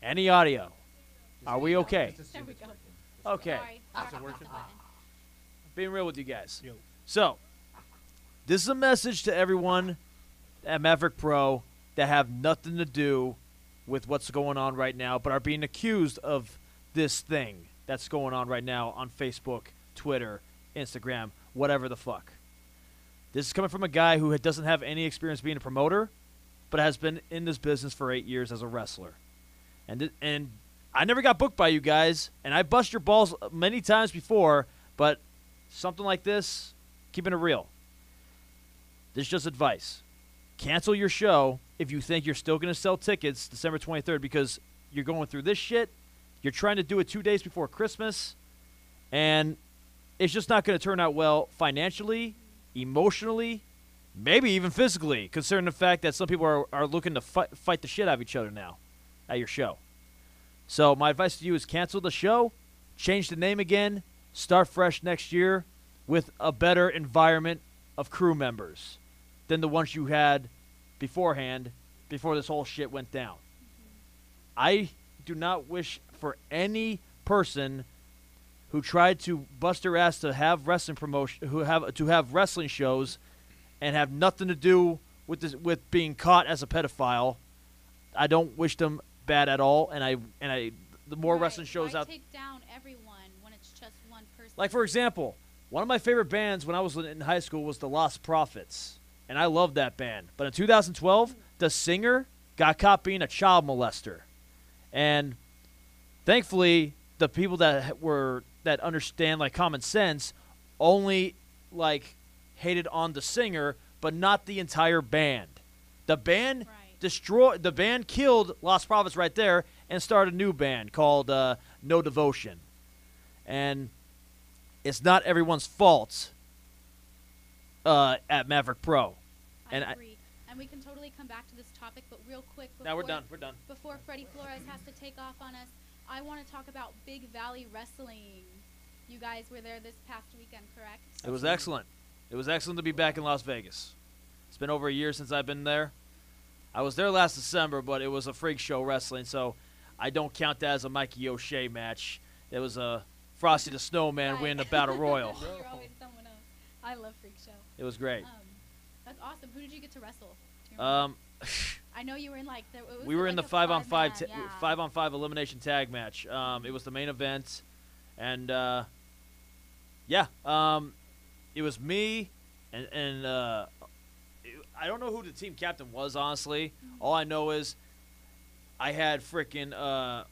Any audio? Are we okay? There we go. Okay. Sorry. Is it working? Being real with you guys. Yo. So, this is a message to everyone at Maverick Pro that have nothing to do with what's going on right now, but are being accused of this thing that's going on right now on Facebook, Twitter, Instagram, whatever the fuck. This is coming from a guy who doesn't have any experience being a promoter, but has been in this business for 8 years as a wrestler. And I never got booked by you guys, and I bust your balls many times before, but something like this, keeping it real. This is just advice. Cancel your show if you think you're still going to sell tickets December 23rd because you're going through this shit. You're trying to do it 2 days before Christmas, and it's just not going to turn out well financially, emotionally, maybe even physically, considering the fact that some people are looking to fight the shit out of each other now at your show. So my advice to you is cancel the show, change the name again, start fresh next year with a better environment of crew members than the ones you had beforehand before this whole shit went down. I do not wish for any person who tried to bust their ass to have wrestling promotion, to have wrestling shows, and have nothing to do with this, with being caught as a pedophile. I don't wish them bad at all, and I the more wrestling shows out. Take down everyone when it's just one person. Like for example, one of my favorite bands when I was in high school was the Lost Prophets, and I loved that band. But in 2012, the singer got caught being a child molester, and thankfully, the people that understand like common sense only like hated on the singer, but not the entire band. The band destroyed. The band killed Lost Prophets right there and started a new band called No Devotion. And it's not everyone's fault at Maverick Pro. I agree. And we can totally come back to this topic, but real quick. Now we're done. We're done. Before Freddie Flores has to take off on us, I want to talk about Big Valley Wrestling. You guys were there this past weekend, correct? It was excellent. It was excellent to be back in Las Vegas. It's been over a year since I've been there. I was there last December, but it was a freak show wrestling, so I don't count that as a Mikey O'Shea match. It was a Frosty the Snowman winning the Battle Royal. You're always someone else. I love freak show. It was great. That's awesome. Who did you get to wrestle? I know you were in like we were in the 5-on-5 elimination tag match. It was the main event, and it was me and I don't know who the team captain was, honestly. Mm-hmm. All I know is I had frickin'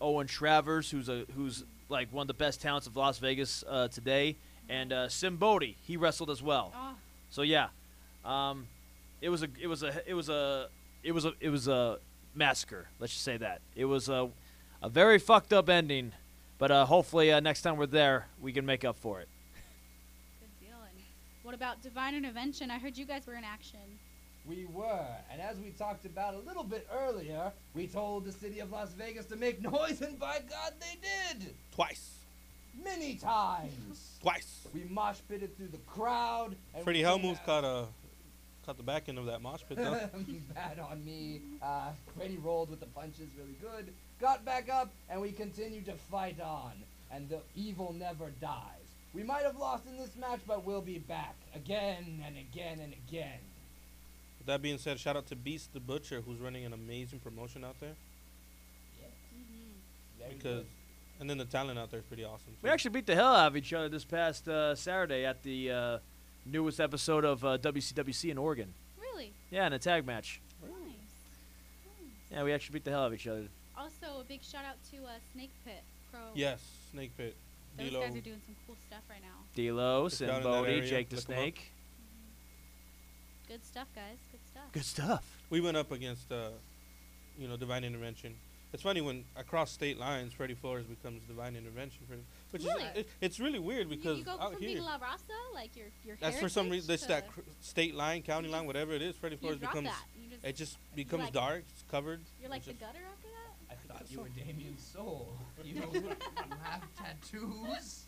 Owen Travers, who's like one of the best talents of Las Vegas today, and Sim Bodie, he wrestled as well. Oh. So yeah, it was a massacre. Let's just say that it was a very fucked up ending, but hopefully next time we're there, we can make up for it. Good deal. And what about Divine Intervention? I heard you guys were in action. We were, and as we talked about a little bit earlier, we told the city of Las Vegas to make noise, and by God, they did! Twice. Many times! Twice. We mosh pitted through the crowd. And Freddie Helmuth caught the back end of that mosh pit, though. Bad on me. Freddie rolled with the punches really good, got back up, and we continued to fight on. And the evil never dies. We might have lost in this match, but we'll be back again and again and again. With that being said, shout out to Beast the Butcher, who's running an amazing promotion out there. Yeah. Because, and then the talent out there is pretty awesome. We actually beat the hell out of each other this past Saturday at the newest episode of WCWC in Oregon. Really? Yeah, in a tag match. Nice. Yeah, we actually beat the hell out of each other. Also, a big shout out to Snake Pit Pro. Yes, Snake Pit. Those D-Lo. guys are doing some cool stuff right now. Delos Down and in that Bodie, area, Jake the look 'em Snake. Good stuff, guys. Good stuff. Good stuff. We went up against, Divine Intervention. It's funny when across state lines, Freddie Flores becomes Divine Intervention, which Really? it's really weird because you go out from here, being La Raza, like your that's for some reason, heritage, this to- state line, county line, whatever it is, Freddie you Flores drop becomes, that. You just, it just becomes like- dark, it's covered. you're like it's the just- gutter after that? I thought you were Damien Soul. You have tattoos.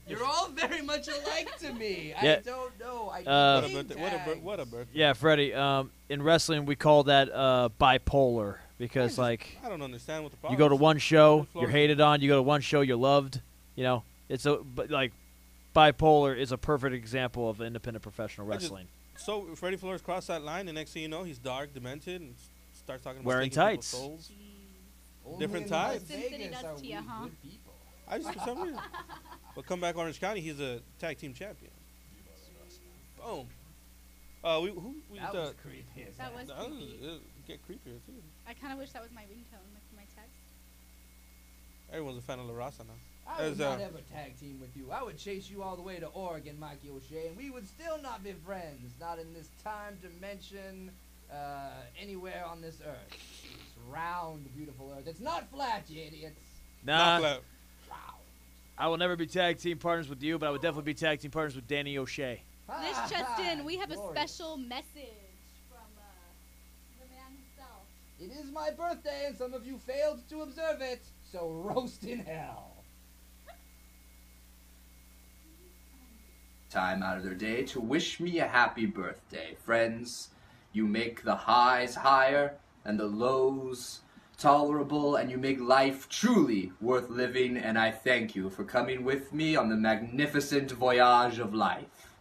You're all very much alike to me. Yeah. I don't know. I What a need birthday! What a tags. what a birthday! Yeah, Freddie. In wrestling, we call that bipolar. because like I don't understand what the you problem go to is. one show, Freddie you're Flores- hated on. You go to one show, you're loved. You know, it's a but like bipolar is a perfect example of independent professional I just- wrestling. So Freddie Flores crossed that line, and next thing you know, he's dark, demented, and starts talking about Wearing taking people's tights. souls. Only Different in Las types. Sin City Vegas does are to we ya, huh? good people. I just for some reason. But come back Orange County, he's a tag team champion. Boom. We That was creepy. as That hell. was that was- creepy. it get creepier too. I kind of wish that was my ringtone, like for my text. Everyone's a fan of La Raza now. I would As, not ever tag team with you. I would chase you all the way to Oregon, Mikey O'Shea, and we would still not be friends. Not in this time dimension, anywhere on this earth. This round, beautiful earth. It's not flat, you idiots. Not Nah, flat. Round. I will never be tag team partners with you, but I would definitely be tag team partners with Danny O'Shea. This just in, we have a Glorious. special message from the man himself. It is my birthday, and some of you failed to observe it, so roast in hell. Time out of their day to wish me a happy birthday. Friends, you make the highs higher and the lows tolerable, and you make life truly worth living, and I thank you for coming with me on the magnificent voyage of life.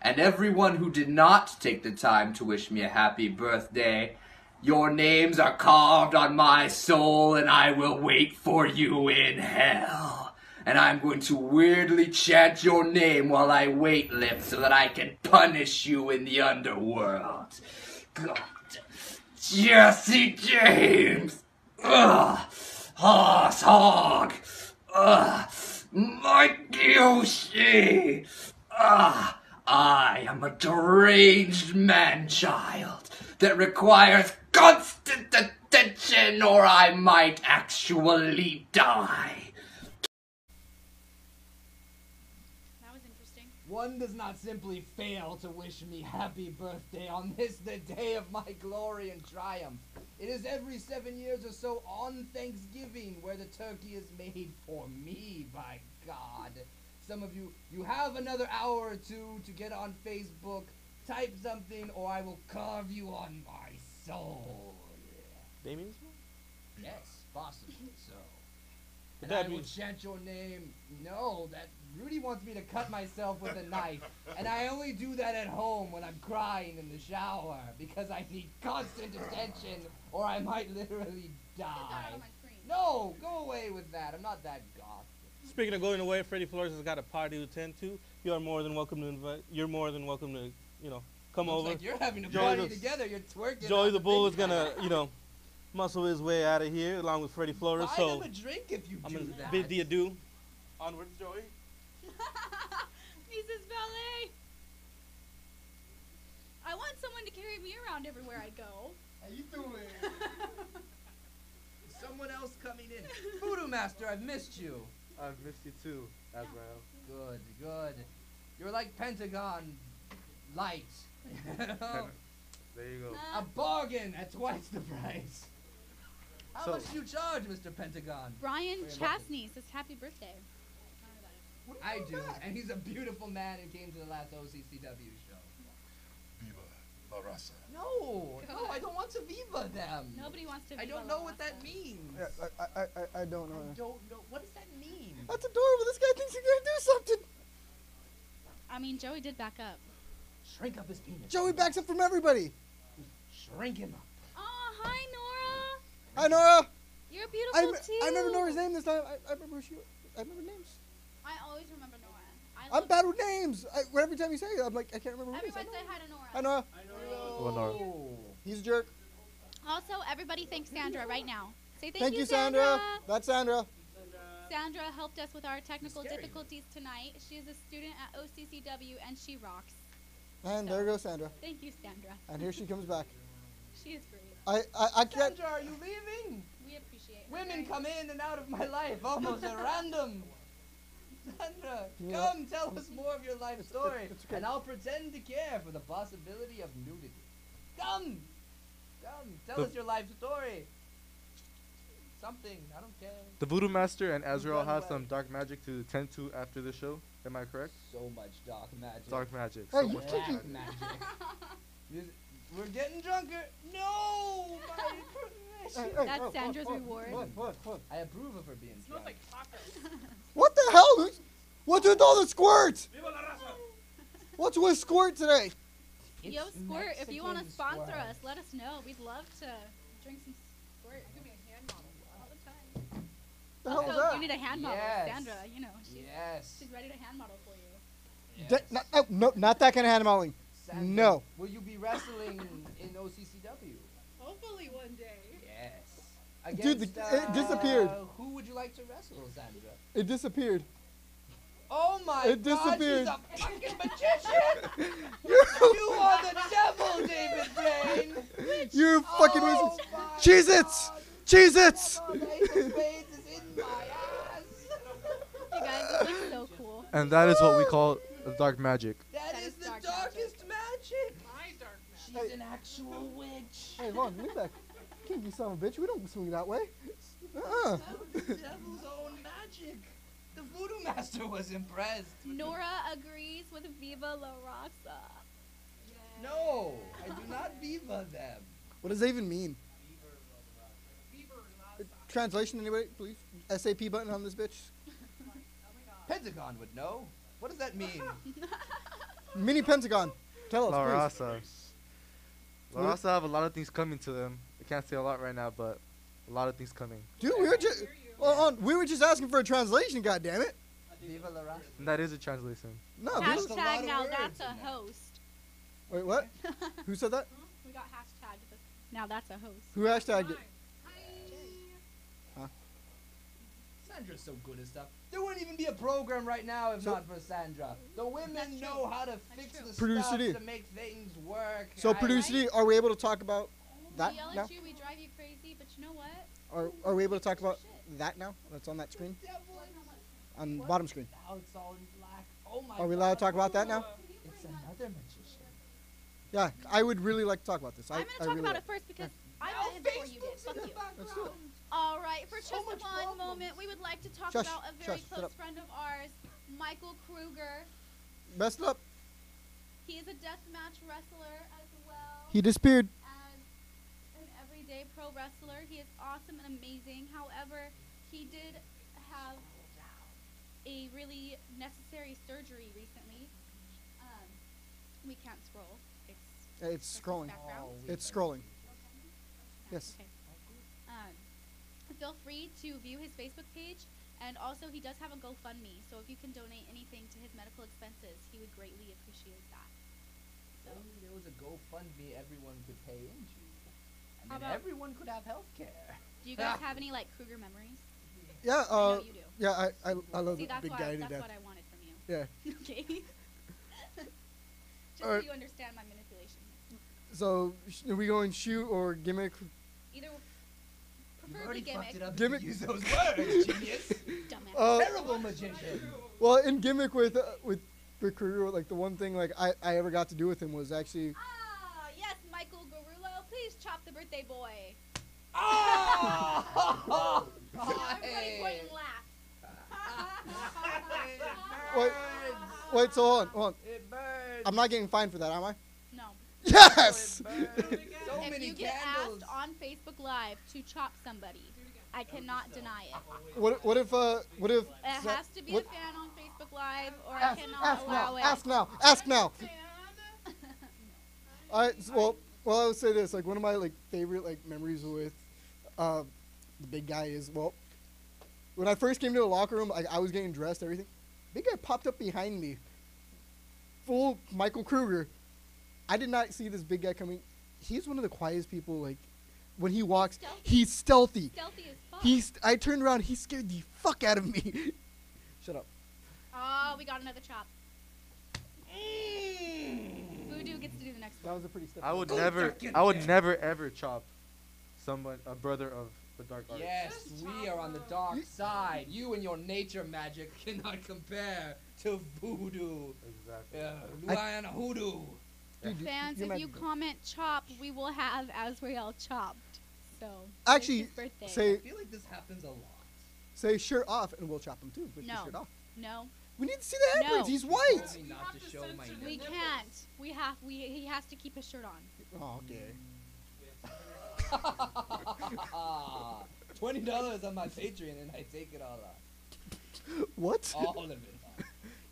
And everyone who did not take the time to wish me a happy birthday, your names are carved on my soul, and I will wait for you in hell. And I'm going to weirdly chant your name while I weightlift so that I can punish you in the underworld. God. Jesse James! Ugh! Hoss Hog! Ugh! Mikey O'Shea! Ugh! I am a deranged man-child that requires constant attention or I might actually die. That was interesting. One does not simply fail to wish me happy birthday on this, the day of my glory and triumph. It is every 7 years or so on Thanksgiving where the turkey is made for me, by God. Some of you, you have another hour or two to get on Facebook, type something, or I will carve you on my soul. Damien's? Yes, possibly so. But And I that will means chant your name. No, that Rudy wants me to cut myself with a knife, and I only do that at home when I'm crying in the shower because I need constant attention, or I might literally Get that die. out of my screen. No, go away with that. I'm not that goth. speaking of going away, Freddie Flores has got a party to attend to. You are more than welcome to invite. You're more than welcome to, come Looks over. like you're having a Joey party the- together. You're twerking. Joey on the Bull big is gonna, guy. muscle his way out of here along with Freddie Flores. Buy So them a drink if you I'm do gonna that. bid the adieu. Onwards, Joey. Mises Ballet. I want someone to carry me around everywhere I go. How you doing? Someone else coming in. Voodoo Master, I've missed you. I've missed you too, Azrael. Good, good. You're like Pentagon light. There you go. A bargain at twice the price. How So- much do you charge, Mr. Pentagon? Brian Very Chastney says happy birthday. I do, and he's a beautiful man who came to the last OCCW show. Viva La Raza. No, no, I don't want to viva them. Nobody wants to. I Viva don't La know what that Raza. means. I don't know. I don't know. What does that mean? That's adorable. This guy thinks he's gonna do something. I mean, Joey did back up. Shrink up his penis. Joey backs up from everybody. Shrink him up. Oh, hi Nora. Hi, Nora. You're beautiful too. I remember Nora's name this time. I remember I remember names. I always remember Nora. I'm bad with names. Every time you say it, I'm like, I can't remember who it is. Everyone say hi to Nora. Hi, Nora. Hello, Nora. He's a jerk. Also, everybody thank Sandra right now. Say Thank you, Sandra. That's Sandra. Sandra helped us with our technical Scary. difficulties tonight. She is a student at OCCW and she rocks. And there goes Sandra. Thank you, Sandra. And here she comes back. She is great. I can't. Sandra, are you leaving? We appreciate her Women very come in and out of my life almost at random. Sandra, Yeah. come tell us more of your life story, it's okay. and I'll pretend to care for the possibility of nudity. Come, tell us your life story. Something, I don't care. The Voodoo Master and Azrael run have away. some dark magic to tend to after the show. Am I correct? So much dark magic. Dark magic. Hey, So you much Black dark magic. We're getting drunker. No, my That's Sandra's reward. What? I approve of her being strong. What the hell? What's with all the squirts? What's with squirt today? Yo, It's Squirt, if you want to Mexican sponsor squirt. us, let us know. We'd love to drink some Squirt. Give me a hand model all the time. The hell is Also, that? you need a hand model. Yes. Sandra, you know, Yes. she's ready to hand model for you. Not that kind of hand modeling. Sandra, No. Will you be wrestling in OCCW? Hopefully one day. Yes. Dude, Against, it disappeared. Who would you like to wrestle, Sandra? It disappeared. Oh my It God, disappeared. she's a fucking magician! You are the devil, David Blaine! You fucking Oh wizards. my Cheez-Its! God. Cheez-Its! Oh, the Ace of Spades is in my ass! You guys, this looks so cool. And that is what we call dark magic. That That is is the dark darkest magic! My dark magic. She's an actual witch! Hey, Lon, leave that kinky son of a bitch. We don't swing that way. Uh-uh. The devil's own magic! The voodoo master was impressed. Nora agrees with Viva La Raza. No, I do not viva them. What does that even mean? Translation, anybody, please? SAP button on this bitch. Pentagon would know. What does that mean? Mini Pentagon. Tell us, La please. Raza. La Raza have a lot of things coming to them. I can't say a lot right now, but a lot of things coming. Dude, we were just asking for a translation, goddammit. Viva la raza. And that is a translation. No, That's this, a lot Hashtag of now words that's a in there. host. wait, what? Who said that? We got hashtag this. Now that's a host. Who hashtagged it? Sandra's so good at stuff. There wouldn't even be a program right now if So- not for Sandra. The women That's true. know how to That's fix true. the Producer stuff D. to make things work. So, I- Producer D, are we able to talk about that we yell now? at you, we drive you crazy, but you know what? Are we able to talk about that now? That's on that screen? Devil On the bottom screen. Now it's all in black. Oh my Are we allowed to God. talk about that now? It's another magician. Yeah, I would really like to talk about this. I'm I going to talk really about like- it first because I Now met him before you did. Facebook's in Fuck the you. Let's do it. background. All right, for So just much one problems. moment, we would like to talk Shush, about a very shush, shut close up. friend of ours, Michael Kruger. Messed up. He is a deathmatch wrestler as well He disappeared. as an everyday pro wrestler. He is awesome and amazing. However, he did have a really necessary surgery recently. We can't scroll. It's It's this scrolling. background. It's scrolling. Yes. Okay. Feel free to view his Facebook page, and also he does have a GoFundMe. So if you can donate anything to his medical expenses, he would greatly appreciate that. So Maybe there was a GoFundMe everyone could pay into. And How then about- everyone could have health care. do you guys have any like Kruger memories? Yeah, I know you do. yeah, I love See, the that's big why guy to that's death. what I wanted from you. Yeah. Okay. Just so Alright. you understand my manipulation. So, are we going shoot or gimmick? Either You've preferably already gimmick. fucked it up. Gimmick. If you use those words, genius. Dumbass. Terrible magician. Well, in gimmick with Rick Kruger, like the one thing like I ever got to do with him was actually Ah, yes, Michael Garullo. Please chop the birthday boy. Oh! Everybody point and laugh. Wait, wait. So hold on. It burns. I'm not getting fined for that, am I? No. Yes. It burns. So If many you get candles. asked on Facebook Live to chop somebody, I cannot deny it. What if It has to be what- a fan on Facebook Live, or I ask, cannot ask allow now, it. ask now, ask now. Well, I would say this. Like one of my like favorite like memories with the big guy is when I first came to the locker room, I was getting dressed, everything. Big guy popped up behind me, full Michael Kruger. I did not see this big guy coming. He's one of the quietest people. Like when he walks, Stealthy. he's stealthy. Stealthy as fuck. I turned around. He scared the fuck out of me. Shut up. Oh, we got another chop. Voodoo gets to do the next That one. was a pretty step. I would Go never, fucking I would yeah. never ever chop a brother of the dark arts. Yes, we are on the dark side. You and your nature magic cannot compare to voodoo. Exactly. Yeah, Luana hoodoo. Dude, Fans, you if might you be good. comment chop, we will have Azrael chopped. So Actually, it's his birthday. I say feel like this happens a lot. say shirt off and we'll chop him too. With the No. shirt off. No, We need to see the No. Edwards. He's You white. told me not to show my we nipples. can't. He has to keep his shirt on. Oh, okay. $20 on my Patreon and I take it all off. What? All of it.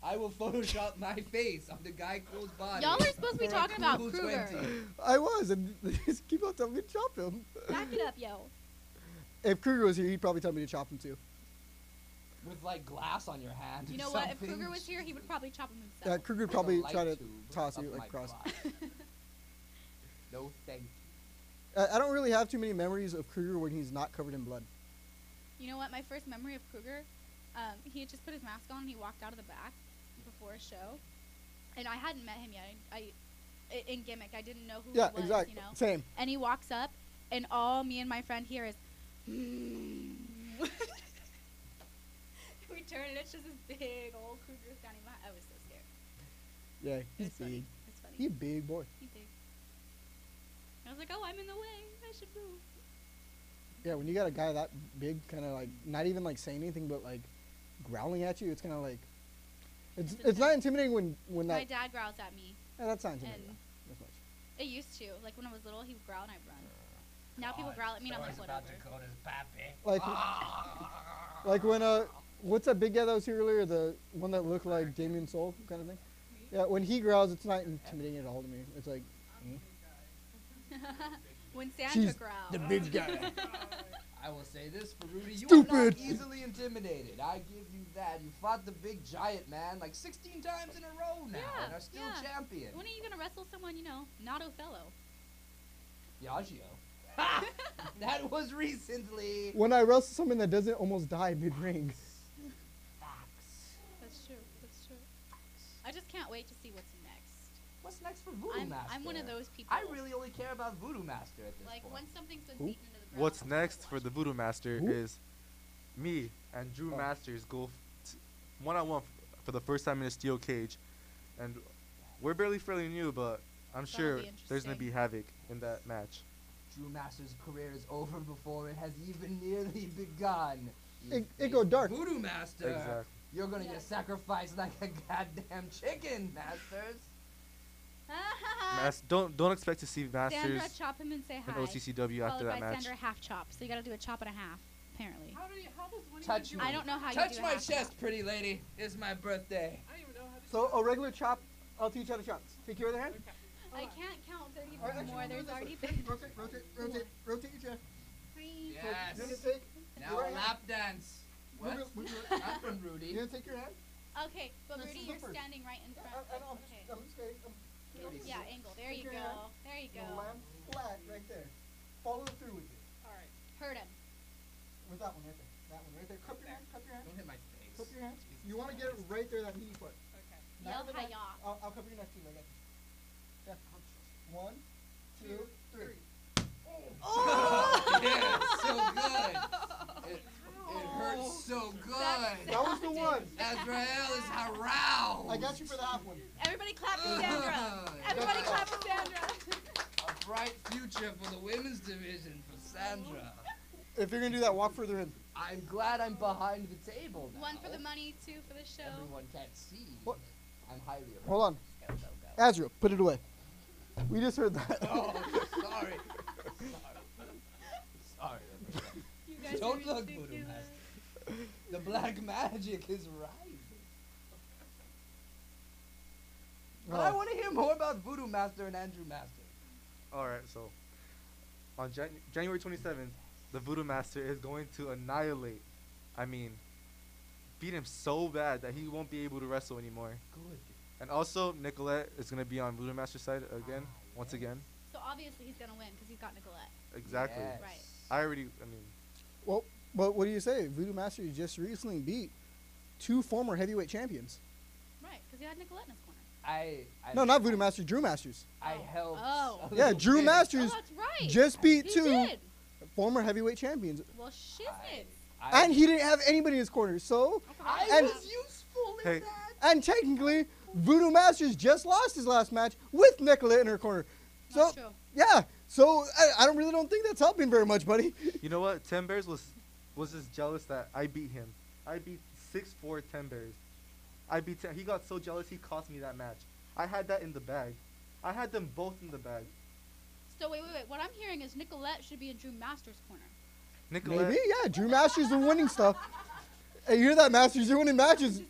I will Photoshop my face on the guy Cool's body. Y'all are supposed to be for a talking about cool Kruger. 20. I was, and they just keep on telling me to chop him. Back it up, yo. If Kruger was here, he'd probably tell me to chop him too. With like glass on your hand. You or know what? If something. Kruger was here, he would probably chop him Yeah, himself. Kruger would Like a probably light try to tube toss you up like my across. butt. No thank you. I don't really have too many memories of Kruger when he's not covered in blood. You know what? My first memory of Kruger, he had just put his mask on and he walked out of the back before a show. And I hadn't met him yet. In Gimmick, I didn't know who Yeah, he was, exactly. you know? Same. And he walks up, and all me and my friend hear is, we turn, and it's just this big old Kruger standing behind. I was so scared. Yeah, he's It's funny. big. It's funny. He's a big boy. He's big. I was like, oh, I'm in the way. I should move. Yeah, when you got a guy that big, kind of like not even like saying anything, but like growling at you, it's kind of like it's not intimidating when My that. dad growls at me. Yeah, that's not intimidating. And That's much. it used to. Like, when I was little, he would growl and I'd run. Now people growl at me and I'm like, whatever. Like, like when what's that big guy that was here earlier? The one that looked like Damien Soul kind of thing. Yeah, when he growls, it's not intimidating at all to me. It's like When Sandra she's growls. the big guy. I will say this for Rudy, you are Stupid. not easily intimidated. I give you that. You fought the big giant man like 16 times in a row now Yeah, and are still yeah. champion. When are you going to wrestle someone, not Othello? Yagio. That was recently. When I wrestle someone that doesn't almost die mid ring. That's true. That's true. I just can't wait to see what's next. What's next for Voodoo Master? I'm one of those people. I really only care about Voodoo Master at this Like, point. once something's been Who? beaten into the ground. What's I'll next watch for the it. Voodoo Master Who? is me and Drew Oh. Masters go one-on-one for the first time in a steel cage, and we're barely fairly new, but I'm That'll sure be there's gonna be interesting. havoc in that match. Drew Master's career is over before it has even nearly begun. You It go face dark. Voodoo Master. Exactly. You're gonna Yeah. get sacrificed like a goddamn chicken, Masters. Don't expect to see Masters Sandra, chop him and say in hi. OCCW Followed after by that match. Sandra half chop. So you gotta do a chop and a half, apparently. How does one Touch even me. do I don't know how you Touch do a my half chop. chest, pretty lady. It's my birthday. I don't even know how to So a regular chop, I'll teach you how to chop. Take your other hand. I can't count 30 Alright, actually, more. we'll do There's this already way. been. Rotate your chair. Three. So you're gonna take. Now your right hand. lap dance. What? Move your- Not from Rudy. You're gonna take your hand. Okay, but This Rudy, is the you're first. standing right in front. I know. Okay. I'm just kidding. Yeah, angle. There Take you your go. hand. There you You'll go. land flat right there. Follow through with it. Alright. Hurt him. With that one right there. That one right there. Cup your hand. Cup your hand. Don't hit my face. Cup your hand. You want to get it right there, that knee foot. Okay. Not Yell in the back. hi-ya. I'll cover your neck too. I got you. Yeah. 1, 2, 3. Yeah, so good. It hurts so good. That was the one. Azrael is aroused. I got you for the half one. Everybody clap for Sandra. Everybody clap for Sandra. A bright future for the women's division for Sandra. If you're gonna do that, walk further in. I'm glad I'm behind the table now. One for the money, two for the show. Everyone can't see. What? I'm highly aroused. Hold on. Go, go, go. Azrael, put it away. We just heard that. Oh, sorry. Sorry. You guys Don't are look, Voodoo ridiculous. Master. The black magic is rising. But I Oh. want to hear more about Voodoo Master and Andrew Master. All right, so on January 27th, the Voodoo Master is going to annihilate. I mean, beat him so bad that he won't be able to wrestle anymore. Good. And also, Nicolette is going to be on Voodoo Master's side again, once again. So obviously he's gonna win because he's got Nicolette. Exactly. Yes. Right. I mean, Well, but what do you say? Voodoo Master just recently beat 2 former heavyweight champions. Right, because he had Nicolette in his corner. I No, not Voodoo Master, Drew Masters. I Oh. helped. Oh. a Yeah, little Drew bit. Masters Oh, that's right. just beat he 2 did. former heavyweight champions. Well, shiznit. And he didn't have anybody in his corner. So, I and- was useful in Hey. that. and technically, Voodoo Masters just lost his last match with Nicolette in her corner. So, That's true. yeah. So, I don't think that's helping very much, buddy. you know what? Ten Bears was just jealous that I beat him. I beat 6'4" Ten Bears. He got so jealous he cost me that match. I had that in the bag. I had them both in the bag. So wait. What I'm hearing is Nicolette should be in Drew Master's corner. Nicolette. Maybe, yeah. Drew Masters are winning stuff. Hey, you hear that, Masters? You're winning matches.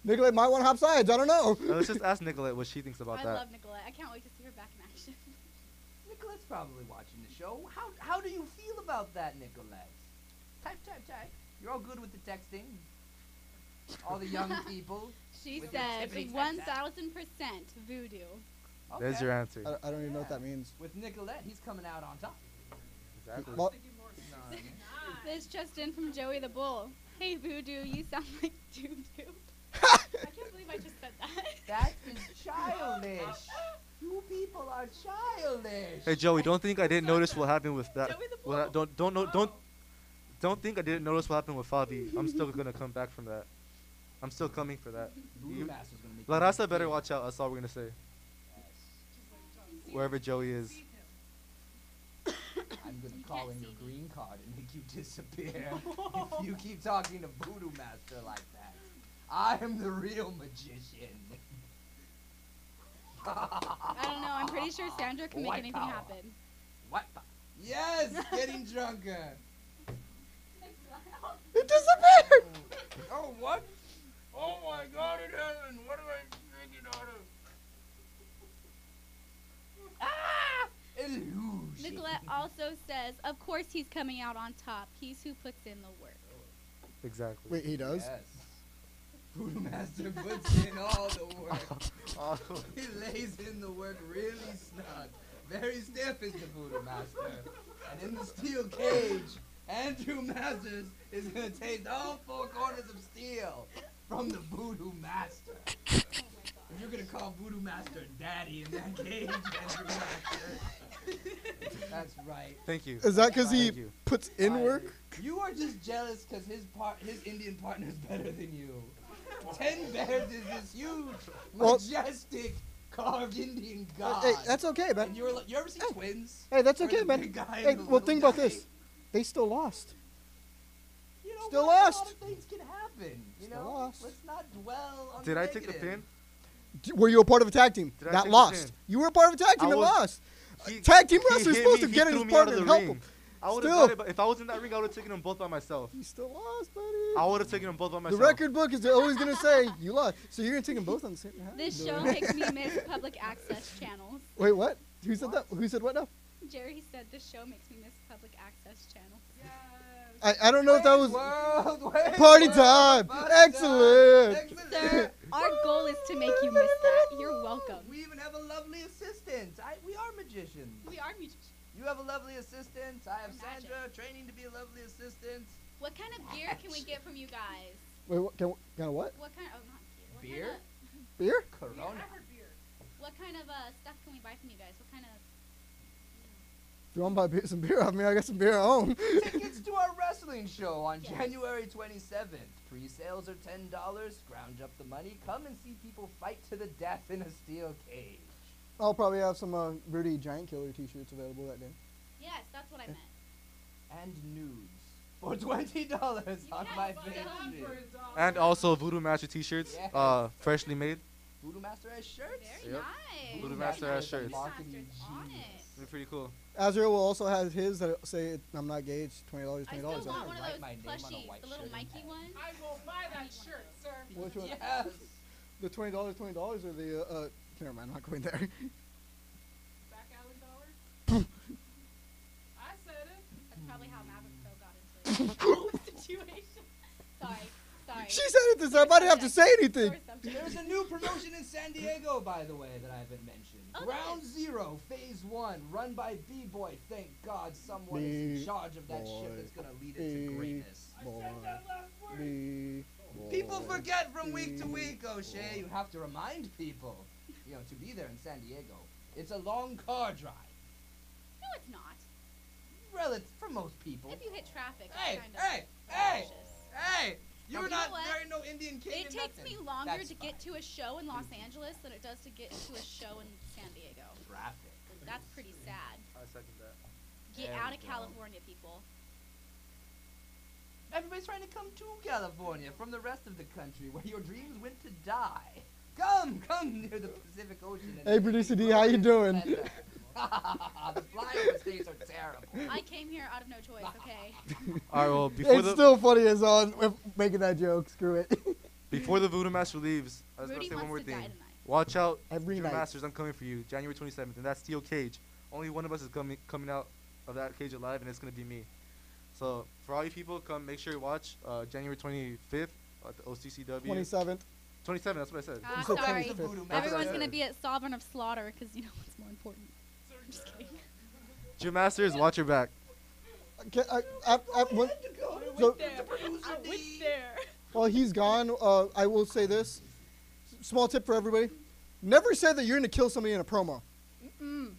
Nicolette might want to hop sides. I don't know. Let's just ask Nicolette what she thinks about I that. love Nicolette. I can't wait to see her back in action. Nicolette's probably watching the show. How do you feel about that, Nicolette? Type. You're all good with the texting. All the young people. She With your says tippity 1,000% tap voodoo. There's Okay. your answer. I don't even know what that means. With Nicolette, he's coming out on top. Exactly. Well, No, This just in from Joey the Bull. Hey Voodoo, you sound like doo-doo. I can't believe I just said that. that is childish. You people are childish. Hey Joey, don't think I didn't notice what happened with that. Joey the Well, don't think I didn't notice what happened with Fabi. I'm still gonna come back from that. I'm still coming for that. Voodoo You- Master's gonna make La you Raza better disappear. watch out. That's all we're gonna say. Wherever Joey is. I'm gonna call in your green card and make you disappear if you keep talking to Voodoo Master like that. I am the real magician. I don't know. I'm pretty sure Sandra can make White anything power. happen. What? Yes, getting drunker. it disappeared. Oh, what? Oh my God in heaven! What am I drinking out of? Ah! Illusion. Nicolette also says, of course he's coming out on top. He's who puts in the work. Exactly. Wait, he does? Yes. Voodoo Master puts in all the work. Oh, He lays in the work really snug. Very stiff is the Voodoo Master. And in the steel cage, Andrew Masters is gonna taste all four corners of steel from the Voodoo Master. And you're gonna call Voodoo Master Daddy in that cage, Andrew Master. That's right. Thank you. Is that because he Thank you. puts in work? You are just jealous because his Indian partner's better than you. 10 Bears is this huge, Well- majestic, carved Indian god. Hey, that's okay, man. And you ever see twins? Hey, that's Where okay, the man. big guy and Hey, the well, little think about guy- this. They still lost. You know Still what? A lost. lot of things can happen. You Still know, lost. let's not dwell on Did the I take the negative. pin? Were you a part of a tag team Did I that take the lost? pin? You were a part of a tag team I that was- lost. He- Tag team he wrestler's hit supposed me, to he get in threw his me out of partner and the help ring. him. I would have Still. done it, but if I was in that ring, I would have taken them both by myself. You still lost, buddy. I would have taken them both by The myself. record book is always gonna say you lost. So you're gonna take them both on the same. How This you show doing? makes me miss public access channels. Wait, what? Who said that? Who said what now? Jerry said this show makes me miss public access channels. I don't know if that was Wait, party world, time. party Excellent. Sir, our goal is to make you miss that. You're welcome. We even have a lovely assistant. We are magicians. We are musicians. You have a lovely assistant. I have Magic. Sandra training to be a lovely assistant. What kind of gear can we get from you guys? Wait, what? Kind of what? What kind? Oh, not gear. Beer? Beer? Corona. What kind of stuff can we buy from you guys? What kind of? If you want to buy some beer off me, I got some beer at home. Tickets to our wrestling show on Yes. January 27th. Pre-sales are $10. Scrounge up the money. Come and see people fight to the death in a steel cage. I'll probably have some Rudy Giant Killer t-shirts available that day. Yes, that's what I meant. And nudes for $20 on can my buy page. And also Voodoo Master t-shirts, Yes. freshly made. Voodoo Master has shirts. Very Yep. nice. Voodoo Master has shirts. Voodoo Marketing Master's on genius. it. They're pretty cool. Azrael will also have his that say I'm not gay. It's $20. I $20. still want one of Write those my name on a plushies, white the little shirt and Mikey hat. one. I will buy that shirt, sir. Which one? Yes. The $20, $20, or the never mind. I'm not going there. Back alley dollars. I said it. That's probably how Maverick Pro got into the whole situation. Sorry. She said it this time. I didn't have to say anything. Sore subject. There's a new promotion in San Diego, by the way, that I haven't mentioned. Oh, Ground nice. Zero, Phase 1, run by B-Boy. Thank God someone is in charge of that ship B-Boy. that's going to lead it to greatness. Boy, Last word. me, People boy, forget from week to me, week, O'Shea. You have to remind people, to be there in San Diego. It's a long car drive. No, it's not. Relative for most people. If you hit traffic, Hey, it's kind of hey, hey, cautious. hey! You're You know not what? there ain't no Indian king. It and takes nothing. me longer That's to get fine. to a show in Los Angeles than it does to get to a show in San Diego. Traffic. That's pretty sad. I second that. Get There out we of go. California, people. Everybody's trying to come to California from the rest of the country where your dreams went to die. Come near the Pacific Ocean. and Hey, Producer D, how you doing? The flyover states are terrible. I came here out of no choice, okay? All right, well, before It's the still funny as on making that joke. Screw it. before the Voodoo Master leaves, I was Rudy gonna say one more wants to die thing. tonight. Watch out, Every Drew night. Masters. I'm coming for you, January 27th, and that's Steel Cage. Only one of us is coming out of that cage alive, and it's gonna be me. So for all you people, come make sure you watch January 25th at the OCCW. 27th. 27. That's what I said. Ah, So sorry. Kenny's the voodoo master. Everyone's Yeah. going to be at Sovereign of Slaughter because you know what's more important. I'm just kidding. Drew Masters, watch your back. Okay, when- I so, went there. while he's gone, I will say this. Small tip for everybody. Never say that you're going to kill somebody in a promo.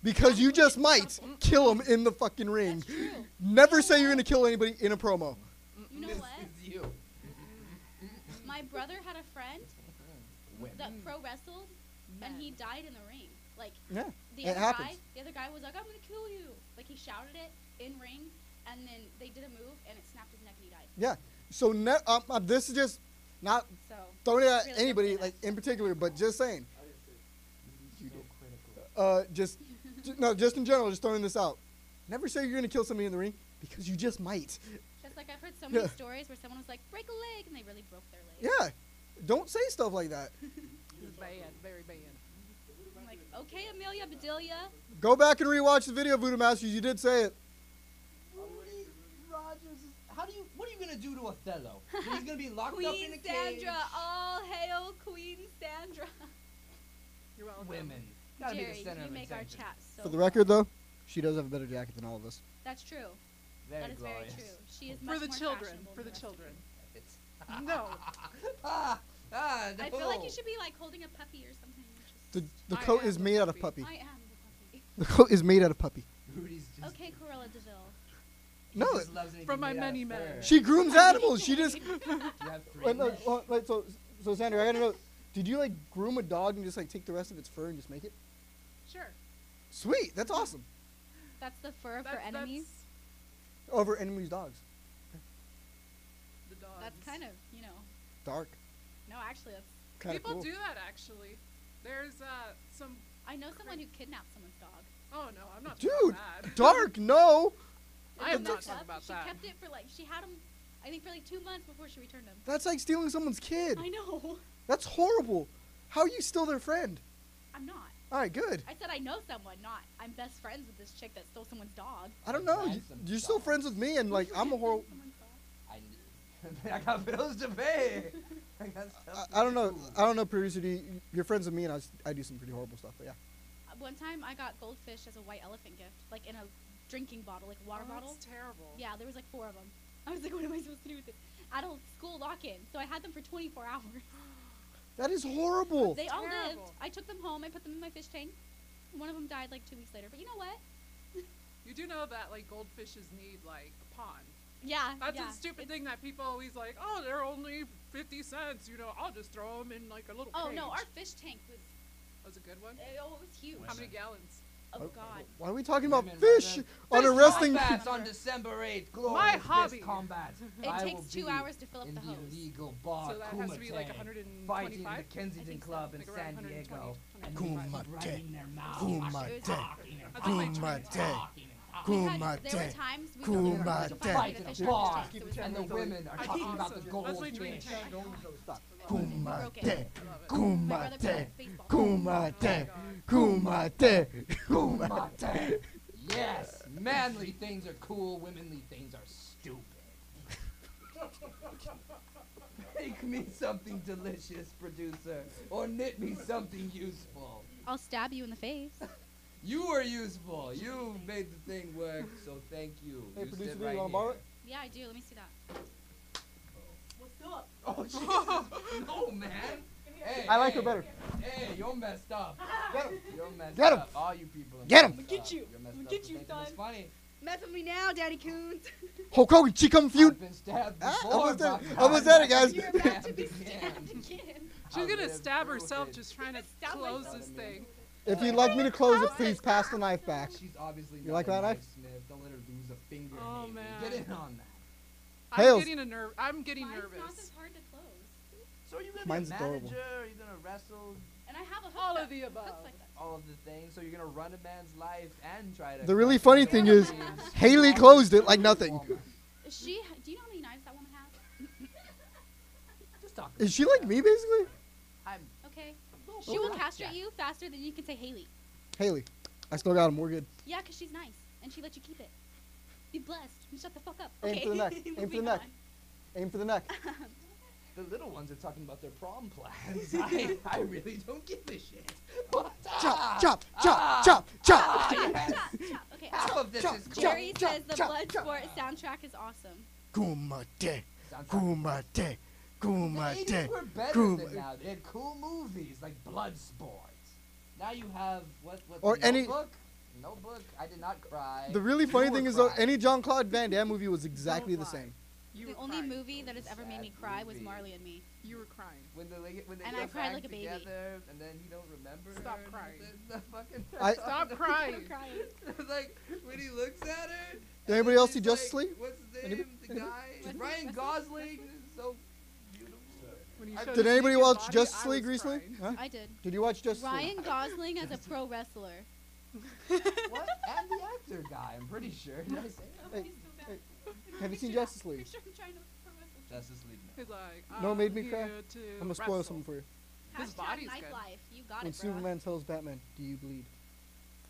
Because you just might kill him in the fucking ring. That's true. Never say you're going to kill anybody in a promo. You know This what? is you. My brother had a friend Women. that pro wrestled, and he died in the ring. Like, Yeah, the it other happens. guy was like, "I'm gonna kill you!" Like he shouted it in ring, and then they did a move, and it snapped his neck, and he died. Yeah. So this is just not So throwing it at Really anybody don't say like that. in particular, but just saying. So critical. Just in general, just throwing this out. Never say you're gonna kill somebody in the ring because you just might. just like I've heard so many Yeah. stories where someone was like, "Break a leg," and they really broke their leg. Yeah. Don't say stuff like that. It's bad, very bad. I'm like, "Okay, Amelia Bedelia." Go back and rewatch the video, Voodoo Masters. You did say it. Rudy Rogers. What are you gonna do to Othello? He's gonna be locked up in Queen a cage. Sandra, all hail Queen Sandra. You're welcome. Women. Gotta be Jerry, the center you of make our attention. chat so. For the record, though, she does have a better jacket than all of us. That's true. Very That is glorious. very true. She is For much the more children. fashionable For the than children. It's No. I feel like no. you should be like holding a puppy or something. The I coat am is the made out of puppy. puppy. I am the puppy. The coat is made out of puppy. Rudy's just. Okay, Corella Deville. he No, just loves anything From my made out of many fur. men. she grooms animals. She just. Do you have three Wait, no, mesh? wait, so Sandra, I gotta know. Did you like groom a dog and just like take the rest of its fur and just make it? Sure. Sweet, that's awesome. That's the fur for That's enemies. Over enemies' dogs. the dogs. That's kind of, Dark. no, actually, that's. Kind of People cool. do that actually. There's some. I know someone who kidnapped someone's dog. Oh no, I'm not. Dude, talking about that. dark. No. I am She not kept talking up- about she that. kept it for like, she had him, I think for like 2 months before she returned him. That's like stealing someone's kid. I know. That's horrible. How are you still their friend? I'm not. All right, good. I said I know someone, not I'm best friends with this chick that stole someone's dog. I don't know. Ransom You're still dog. friends with me, and like I'm a horrible. Someone's dog. I got bills to pay. I got stuff to I don't know. do. I don't know, producer D. You're friends with me, and I do some pretty horrible stuff. But yeah. One time I got goldfish as a white elephant gift, like in a drinking bottle, like a water Oh, bottle. that's terrible. Yeah, there was like 4 of them. I was like, what am I supposed to do with this? At a school lock-in, so I had them for 24 hours. That is horrible. They all lived. terrible. I took them home. I put them in my fish tank. One of them died like 2 weeks later. But you know what? You do know that like goldfishes need like a pond. Yeah. That's yeah. a stupid thing that people always like. Oh, they're only 50 cents. You know, I'll just throw them in like a little. Oh cage. no, our fish tank was. That was a good one. It was huge. How many gallons? Oh God. Why are we talking about Women, fish women. on a Fish wrestling? combats on December 8th. Glorious My fist hobby. combat. It I takes will 2 be hours to fill up in the hose. illegal bar So that has to be like Kumite, 125. fighting in the I Kensington think so. Club in Like around San 120, Diego. And 125. they keep right in their mouths. Kumite. Talking and That's what they talking try and to Kumite. talking and We talking. had, there were Kumite. times we Kumite. were There's a Kumite. fight in fish a tank, bar, so it was and the like- women are I talking think about so. the That's gold my dream fish. tank. Stop. broke it. Kumite. I love it. My brother played baseball. Kumite. Oh my Kumite. Kumite. Kumite. Yes, manly things are cool, womanly things are stupid. Make me something delicious, producer, or knit me something useful. I'll stab you in the face. You are useful. You made the thing work, so thank you. Hey, You producer sit D, right you wanna borrow here. it? Yeah, I do. Let me see that. What's up? Oh, Jesus. No, man. Hey, I like her hey, better. Hey, you're messed up. Get him. You're messed Get 'em. up. All you people are Get 'em. messed Get up. you. You're messed I'ma up get for you, thinking it's son. funny. Mess with me now, Daddy Coons. Hulk Hogan, chicken feud. I've been stabbed Ah, before. almost there. by Almost God. there, guys. You're about to be Stabbed stabbed again. again. She's I'll gonna live stab through herself it. just trying to Stab close myself. this thing. If you'd like me to close it, please pass the knife back. She's obviously You not like a that knife? Smith. Don't let her lose a finger. Oh, Haley. man. Get in on that. Hales. I'm getting Mine's not nervous. as hard to close. So are you gonna Mine's be a adorable. manager? Are you gonna wrestle? And I have a hookup. All of the above. Looks like that. All of the things. So you're gonna run a man's life and try to. The really cut funny the thing Walmart's is, dreams. Haley closed it like nothing. Walmart. Is she? Do you know how many knives that woman has? Just talk. Is she like me, basically? I'm. Okay. Oh, She will blackjack. castrate you faster than you can say Haley. Haley. I still got him. We're good. Yeah, 'cause she's nice and she lets you keep it. Be blessed. And shut the fuck up. Aim Okay. for the neck. Aim for the moving neck. on. Aim for the neck. The little ones are talking about their prom plans. I really don't give a shit. Chop, chop, chop, chop, chop. Yes. Chop, chop. Okay. Half of this Chop, is Jerry chop, says the chop, Bloodsport soundtrack is awesome. Kumate, Soundtrack. kumate, The 80s kumate. were better Cool. than now. They had cool movies like Bloodsport. Now you have what? Or any- Notebook? Notebook. I did not cry. The really funny You were thing is, though, crying. any Jean-Claude Van Damme movie was exactly Don't the lie. same. You The were only crying. movie that has ever made me Sad cry was movie. Marley and Me. You were crying. when they And get I cried back like a baby. together and then he don't remember. Stop her and crying. The fucking. Stop crying. Like when he looks at her. Did anybody and else he's see Justice like, League? What's his name? Anybody- The guy. What's Ryan his- Gosling is so beautiful. When you I- showed Did his anybody naked watch body, Justice I League was recently? crying. Huh? I did. Did you watch Justice League? Ryan Gosling as a pro wrestler. What? And the actor guy. I'm pretty sure. Did I say that? Hey, hey, have you seen Justice League? Justice League. He's like, No, it I'm made me cry. here to I'm gonna spoil wrestle. something for you. His body's Knife good. Life. You got When it, bro. Superman tells Batman, "Do you bleed?"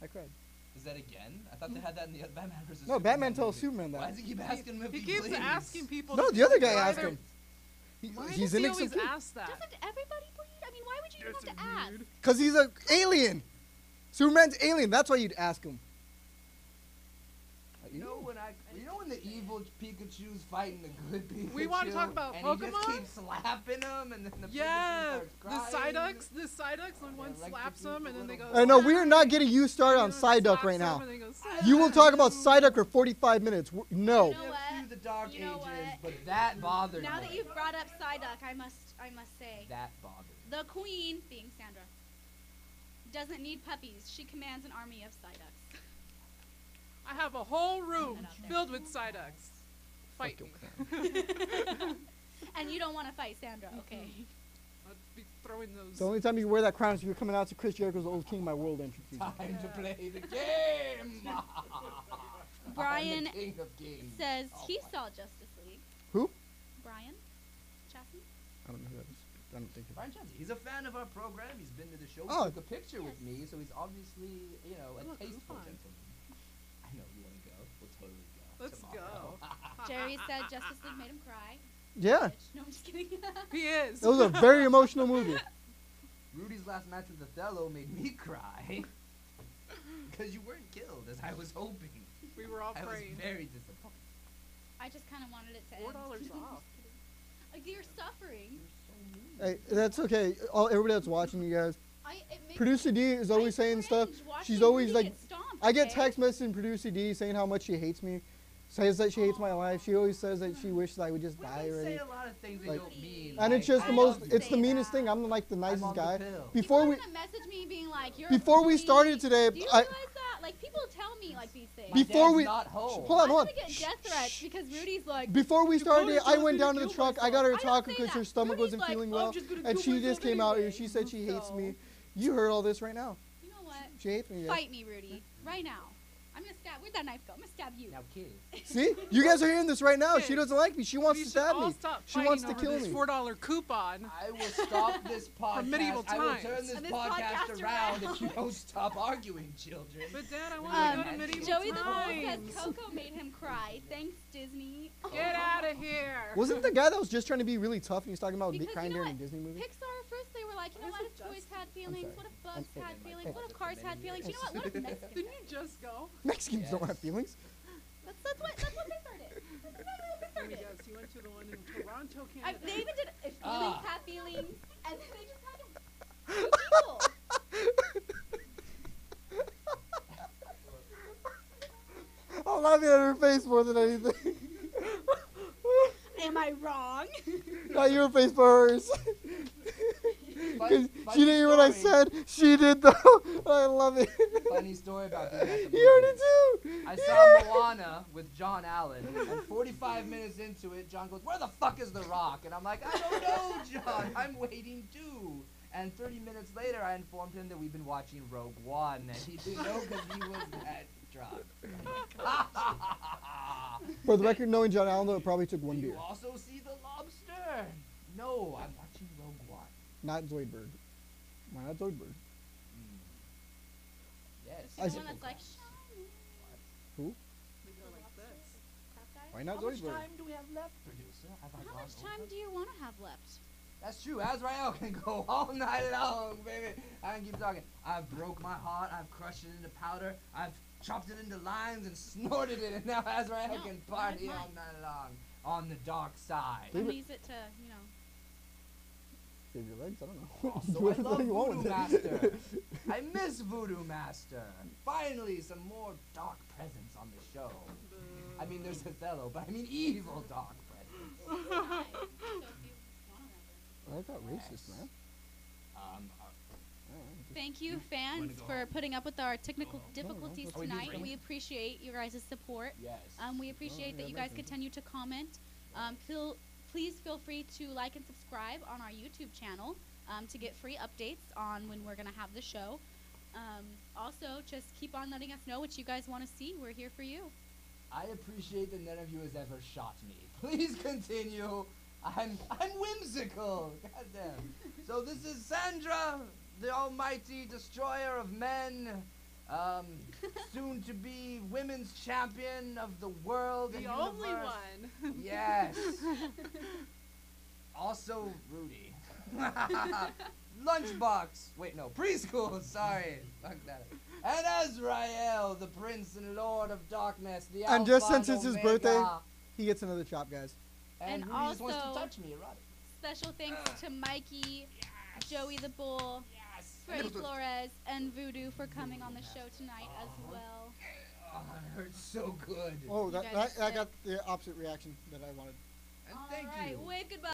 I cried. Is that again? I thought they had that in the other Batman versus No, Superman Batman tells movie. Superman Why that. does he keep asking him if He he keeps bleeds? asking people. No, to the other guy why asked they're- him. Why He's does an he innocent always kid. ask that? Doesn't everybody bleed? I mean, why would you even Yes, have to ask? dude. Cause he's an alien. Superman's alien. That's why you'd ask him. You know when the evil Pikachu's fighting the good Pikachu? We wanna talk about and he just Pokemon? keeps slapping him, and then the Yeah, Pikachu the starts crying. Psyducks, when one slaps him and then they go. I know we are not getting you started on Psyduck right now. You will talk about Psyduck for 45 minutes. No. You know what? Through the dark You know ages, what? but that bothered Now me. that you've brought up Psyduck, I must say, That bothered me. the queen, being Sandra, doesn't need puppies. She commands an army of Psyducks. I have a whole room Put that out there. filled with Psyducks. Fight me. And you don't want to fight Sandra, okay? I'd be throwing those. The only time you wear that crown is if you're coming out to Chris Jericho's Old King My World entrance. season. Time to play the game. Brian I'm the king of kings. says Oh he my- saw Justice League. Who? Brian Chassie? I don't know who that is. I don't think. Brian Chansey, he's a fan of our program. He's been to the show. Oh. He took a picture with Yes. me, so he's obviously, a Look, tasteful coupon. gentleman. I know you want to go. We'll totally go. Let's tomorrow. go. Jerry said Justice League made him cry. Yeah, Bitch. No, I'm just kidding. He is. it was a very emotional movie. Rudy's last match with Othello made me cry. Because you weren't killed, as I was hoping. We were all I was praying. very disappointed. I just kind of wanted it to $4 end. off. Like, you're suffering. Hey, that's okay. Everybody that's watching, you guys. It makes Producer D is always I saying stuff. cringe watching She's always Rudy like, get stomped, I get okay? text messages from Producer D saying how much she hates me. Says that she hates my life. She always says that she wishes I would just die Women already. say a lot of things they Like- don't mean. And it's just I the don't most. say It's the meanest that. thing. I'm like the nicest on the guy. pill. Before we People are gonna message me being like, you're before we bullied. started today, Do you I realize that? Like, people tell me like these things. My before dad's we- not home. hold on, I'm hold on. gonna get death threats because Rudy's like. Before we You're probably started, I telling went me to down to the kill truck. I got her to myself. I talk don't say because her that. stomach Rudy's wasn't like, feeling "Oh, I'm well, just gonna and kill she myself just came out here. anyway." She said she hates So- me. You heard all this right now. You know what? She hates me. Yeah. Fight me, Rudy. Right now. I'm gonna stab. Where'd that knife go? I'm gonna stab you. Now, kids. See, you guys are hearing this right now. She Kids, doesn't like me. She wants We to should stab all me. stop She wants fighting to over kill this me. $4 coupon. I will stop this podcast. medieval I will times. turn this And this podcast podcast around around. if you don't stop arguing, children. But Dad, I want to go to Um, medieval Joey the Bull says times. Coco made him cry. Thanks, Disney. Get out of here. Wasn't the guy that was just trying to be really tough and he's talking about Because crying you know during a what? Disney movie? Pixar first they were like, you know Why what is if it toys just- had feelings? sorry. What if bugs I'm- had Okay, feelings? Mike, What if that's cars many had feelings? years. You know what? What if Mexicans? Didn't you just go? Mexicans don't Yes. have feelings. That's what Pixar did. That's exactly what Pixar Oh, did. yes, you went to the one in Toronto, I, Canada. they even did if feelings Ah. have feelings, and then they just had them. People. I'm laughing at her face more than anything. Am I wrong? Not your face, but hers. 'Cause Funny she didn't hear what I story. said. She did though. I love it. Funny story about being at the You heard movies. it too. I saw Moana with John Allen, and 45 minutes into it, John goes, "Where the fuck is The Rock?" And I'm like, "I don't know, John. I'm waiting too." And 30 minutes later, I informed him that we've been watching Rogue One, and he didn't know because he was that drunk. For the record, knowing John Allen, though, it probably took one Do beer. you also see The Lobster? No, I'm watching Rogue One. Not Zoidberg. Why not Zoidberg? Yes. The I one see. that's like shiny. Who? They go like this. That guy? Why not How much Zoidberg? time do we have left, producer? Have I How gone much time over? do you want to have left? That's true. Azrael can go all night long, baby. I can keep talking. I've broke my heart. I've crushed it into powder. I've chopped it into lines and snorted it, and now Azrael No, can not party mine. all night long on the dark side. I'm gonna use it to, you know. Save your legs? I don't know. Also, Do I whatever the love hell you want Voodoo with Master. it. I miss Voodoo Master. Finally, some more dark presence on the show. I mean, there's Othello, but I mean evil dark presence. So if you want to I got racist, man. Um, Thank you, fans, for putting up with our technical difficulties Are we doing tonight. training? We appreciate your guys' support. yes. We appreciate that yeah, you that guys makes sense. continue to comment. Please feel free to like and subscribe on our YouTube channel to get free updates on when we're going to have the show. Also, just keep on letting us know what you guys want to see. We're here for you. I appreciate that none of you has ever shot me. Please continue. I'm whimsical. Goddamn. So this is Sandra, the almighty destroyer of men, soon to be women's champion of the world and The only universe. one. Yes. Also Rudy. Lunchbox. Wait, no, preschool. Sorry. Fuck that. And Azrael, the prince and lord of darkness. The And just Alpha since it's his Omega. birthday, he gets another chop, guys. And And Rudy just wants to also- touch me, erotic. Special thanks to Mikey, Joey the Bull, Yes. Freddie Flores, and Voodoo for coming on the show tonight as well. Oh, it hurts so good. Oh, You that, guys that, are I sick. got the opposite reaction that I wanted. And All thank right, you. wave goodbye.